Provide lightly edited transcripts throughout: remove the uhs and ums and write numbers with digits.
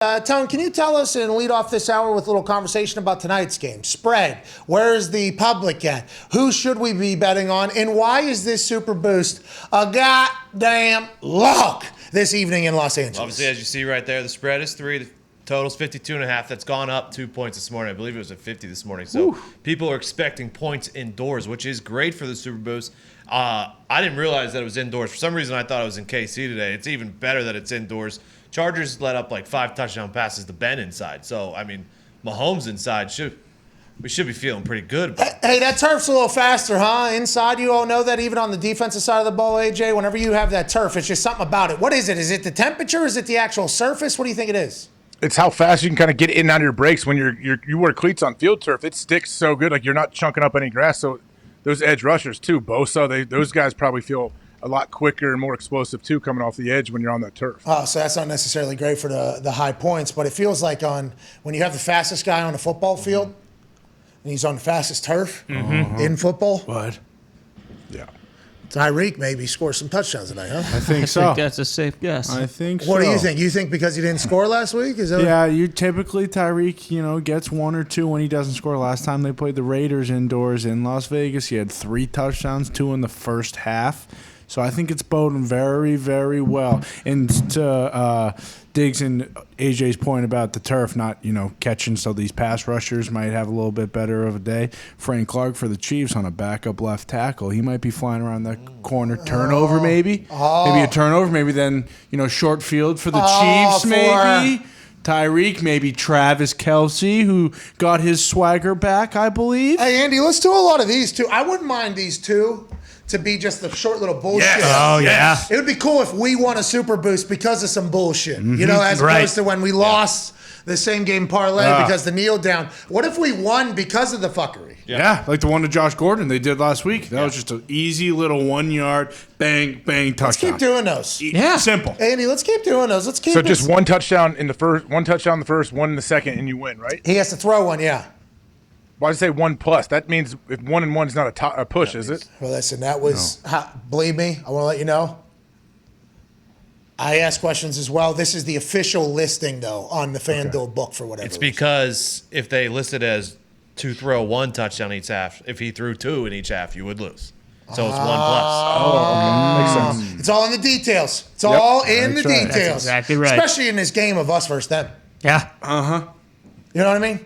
Tone, can you tell us and lead off this hour with a little conversation about tonight's game? Spread. Where is the public at? Who should we be betting on? And why is this Super Boost a goddamn lock this evening in Los Angeles? Obviously, as you see right there, the spread is 3. The total's 52.5. That's gone up 2 points this morning. I believe it was at 50 this morning. So people are expecting points indoors, which is great for the Super Boost. I didn't realize that it was indoors. For some reason, I thought it was in KC today. It's even better that it's indoors. Chargers let up like 5 touchdown passes to Ben inside. So, I mean, Mahomes inside, we should be feeling pretty good about it. Hey, that turf's a little faster, huh? Inside, you all know that even on the defensive side of the ball, AJ, whenever you have that turf, it's just something about it. What is it? Is it the temperature? Is it the actual surface? What do you think it is? It's how fast you can kind of get in and out of your brakes when you wear cleats on field turf. It sticks so good, like you're not chunking up any grass. So those edge rushers too, Bosa, those guys probably feel a lot quicker and more explosive too coming off the edge when you're on that turf. Oh, so that's not necessarily great for the high points, but it feels like when you have the fastest guy on a football field and he's on the fastest turf in football. What? Yeah. Tyreek maybe scores some touchdowns tonight, huh? I think so. That's a safe guess. I think so. What do you think? You think because he didn't score last week? Is that Yeah, you typically Tyreek, gets 1 or 2 when he doesn't score. Last time they played the Raiders indoors in Las Vegas, he had 3 touchdowns, 2 in the first half. So I think it's boding very, very well. And to Diggs and AJ's point about the turf not, catching, so these pass rushers might have a little bit better of a day. Frank Clark for the Chiefs on a backup left tackle. He might be flying around that corner. Turnover maybe. Maybe a turnover. Maybe then, short field for the Chiefs maybe. Tyreek, maybe Travis Kelce, who got his swagger back, I believe. Hey, Andy, let's do a lot of these, too. I wouldn't mind these, too, to be just the short little bullshit. Yes. Oh, yeah. It would be cool if we won a Super Boost because of some bullshit, as opposed to when we lost the same game parlay because the kneel down. What if we won because of the fuckery? Yeah, like the one to Josh Gordon they did last week. That was just an easy little 1 yard, bang, bang, touchdown. Let's keep doing those. Yeah. Simple. Andy, let's keep doing those. Let's keep So just one touchdown in the first, 1 in the second, and you win, right? He has to throw one, yeah. Why did I say 1+? That means if 1 and 1 is not a push, is it? Well, listen, that was, believe me, I want to let you know. I ask questions as well. This is the official listing, though, on the FanDuel book for whatever. It's because if they listed as to throw 1 touchdown each half, if he threw 2 in each half, you would lose. So it's 1+. Oh, okay. Makes sense. It's all in the details. It's all in the details. That's exactly right. Especially in this game of us versus them. Yeah. You know what I mean?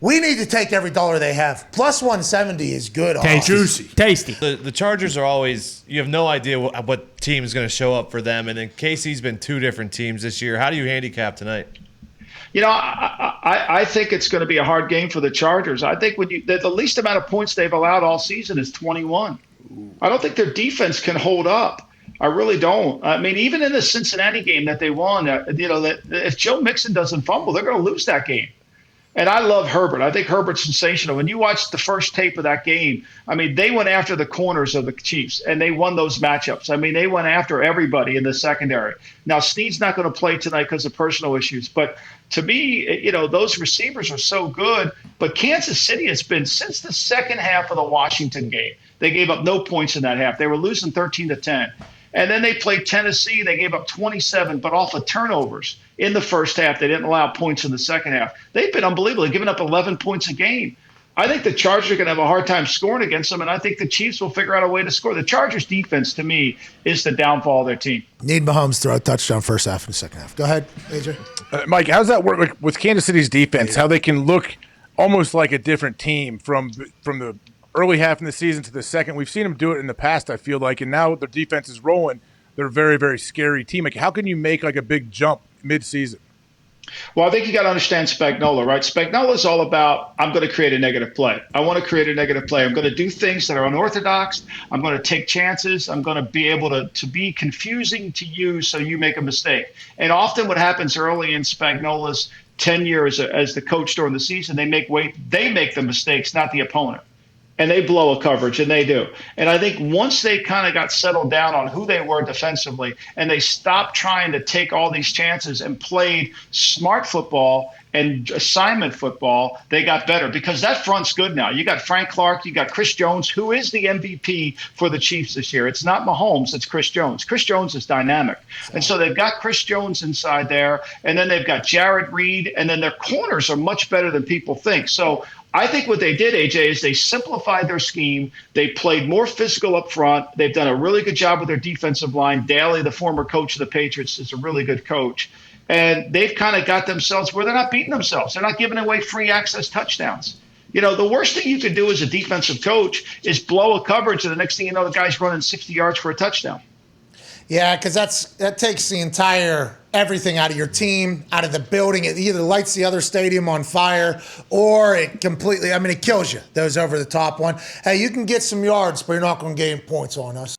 We need to take every dollar they have. Plus 170 is good. Juicy. Tasty. The Chargers are always, you have no idea what team is going to show up for them. And then KC's been 2 different teams this year. How do you handicap tonight? I think it's going to be a hard game for the Chargers. I think the least amount of points they've allowed all season is 21. I don't think their defense can hold up. I really don't. I mean, even in the Cincinnati game that they won, that if Joe Mixon doesn't fumble, they're going to lose that game. And I love Herbert. I think Herbert's sensational. When you watch the first tape of that game, I mean, they went after the corners of the Chiefs, and they won those matchups. I mean, they went after everybody in the secondary. Now, Snead's not going to play tonight because of personal issues. But to me, those receivers are so good. But Kansas City has been, since the second half of the Washington game, they gave up no points in that half. They were losing 13-10. And then they played Tennessee. They gave up 27, but off of turnovers in the first half. They didn't allow points in the second half. They've been unbelievable. They've given up 11 points a game. I think the Chargers are going to have a hard time scoring against them, and I think the Chiefs will figure out a way to score. The Chargers' defense, to me, is the downfall of their team. Need Mahomes to throw a touchdown first half and second half. Go ahead, AJ. Mike, how does that work with Kansas City's defense? How they can look almost like a different team from the early half in the season to the second. We've seen them do it in the past, I feel like, and now their defense is rolling. They're a very, very scary team. Like, how can you make like a big jump mid-season? Well, I think you got to understand Spagnuolo, right? Spagnuolo is all about, I'm going to create a negative play. I want to create a negative play. I'm going to do things that are unorthodox. I'm going to take chances. I'm going to be able to be confusing to you so you make a mistake. And often what happens early in Spagnuolo's tenure as the coach during the season, they make the mistakes, not the opponent. and they blow a coverage, and they do. And I think once they kind of got settled down on who they were defensively, and they stopped trying to take all these chances and played smart football and assignment football, they got better because that front's good now. You got Frank Clark, you got Chris Jones, who is the MVP for the Chiefs this year. It's not Mahomes, it's Chris Jones. Chris Jones is dynamic. And so they've got Chris Jones inside there, and then they've got Jared Reed, and then their corners are much better than people think. So I think what they did, AJ, is they simplified their scheme. They played more physical up front. They've done a really good job with their defensive line. Daly, the former coach of the Patriots, is a really good coach. And they've kind of got themselves where they're not beating themselves. They're not giving away free access touchdowns. You know, the worst thing you could do as a defensive coach is blow a coverage, and the next thing you know, the guy's running 60 yards for a touchdown. Yeah, because that takes the entire everything out of your team, out of the building. It either lights the other stadium on fire or it completely, it kills you, those over the top one. Hey, you can get some yards, but you're not going to gain points on us.